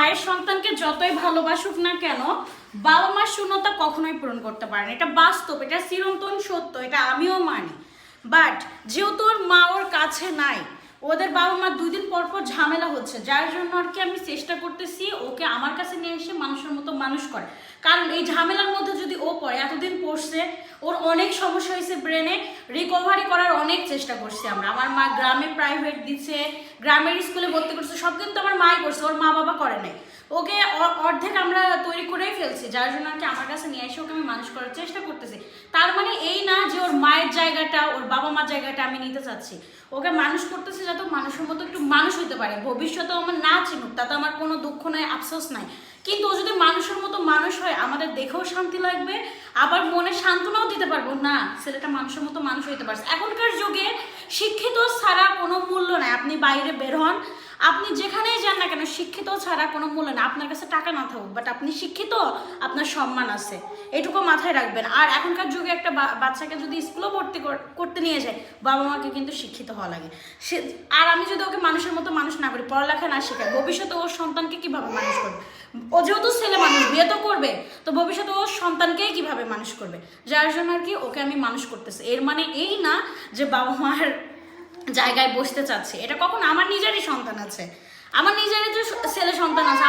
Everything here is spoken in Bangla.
মায়ের সন্তানকে যতই ভালোবাসুক না কেন, বাবা মার শূন্যতা কখনোই পূরণ করতে পারে না। এটা বাস্তব, এটা চিরন্তন সত্য, এটা আমিও মানি। বাট যেহেতু ওর মা ওর কাছে নাই, ওদের বাবা মা 2 দিন পর পর ঝামেলা হচ্ছে, যার জন্য আর কি আমি চেষ্টা করতেছি ওকে আমার কাছে নিয়ে এসে মানুষের মতো মানুষ করে। কারণ এই ঝামেলার মধ্যে যদি ও পড়ে, এতদিন পড়ছে, ওর অনেক সমস্যা হয়েছে ব্রেনে, রিকভারি করার অনেক চেষ্টা করছি আমরা। আমার মা গ্রামে প্রাইভেট দিচ্ছে, গ্রামের স্কুলে ভর্তি করছে, সব কিন্তু আমার মাই করছে, ওর মা বাবা করে নাই। ওকে অর্ধেক আমরা তৈরি করেই ফেলছি, যার জন্য আর কি আমার কাছে নিয়ে এসে ওকে আমি মানুষ করার চেষ্টা করতেছি। তার মানে এই না যে ওর মায়ের জায়গাটা, ওর বাবা মার জায়গাটা আমি নিতে চাচ্ছি। ওকে মানুষ করতেছি যাতে মানুষের মতো একটু মানুষ হতে পারে, ভবিষ্যতে আমার না চিনুক তাতে আমার কোনো দুঃখ নাই, আফসোস নাই। কিন্তু ও যদি মানুষের মতো মানুষ হয়, আমাদের দেখেও শান্তি লাগবে, আবার মনে সান্ত্বনাও দিতে পারবো, না ছেলেটা মানুষের মতো মানুষ হইতে পারছে। এখনকার যুগে শিক্ষিত ছাড়া কোনো মূল্য নাই। আপনি বাইরে বের হন, আপনি যেখানেই যান না কেন, শিক্ষিত ছাড়া কোনো মূল্য না। আপনার কাছে টাকা না থাকুক, বাট আপনি শিক্ষিত, আপনার সম্মান আছে, এটুকু মাথায় রাখবেন। আর এখনকার যুগে একটা বাচ্চাকে যদি স্কুলে ভর্তি করতে নিয়ে যায়, বাবা মাকে কিন্তু শিক্ষিত হওয়া লাগে। সে আর আমি যদি ওকে মানুষের মতো মানুষ না করি, পড়ালেখা না শেখাই, ভবিষ্যতে ওর সন্তানকে কিভাবে মানুষ করবে? ও যেহেতু ছেলে মানুষ, বিয়ে তো করবে, তো ভবিষ্যতে ওর সন্তানকেই কিভাবে মানুষ করবে? যার জন্য আর কি ওকে আমি মানুষ করতেছি। এর মানে এই না যে বাবা মার জায়গায় বসতে চাচ্ছে, এটা কখন, আমার নিজেরই সন্তান আছে, আমার নিজেরই তো ছেলে সন্তান আছে।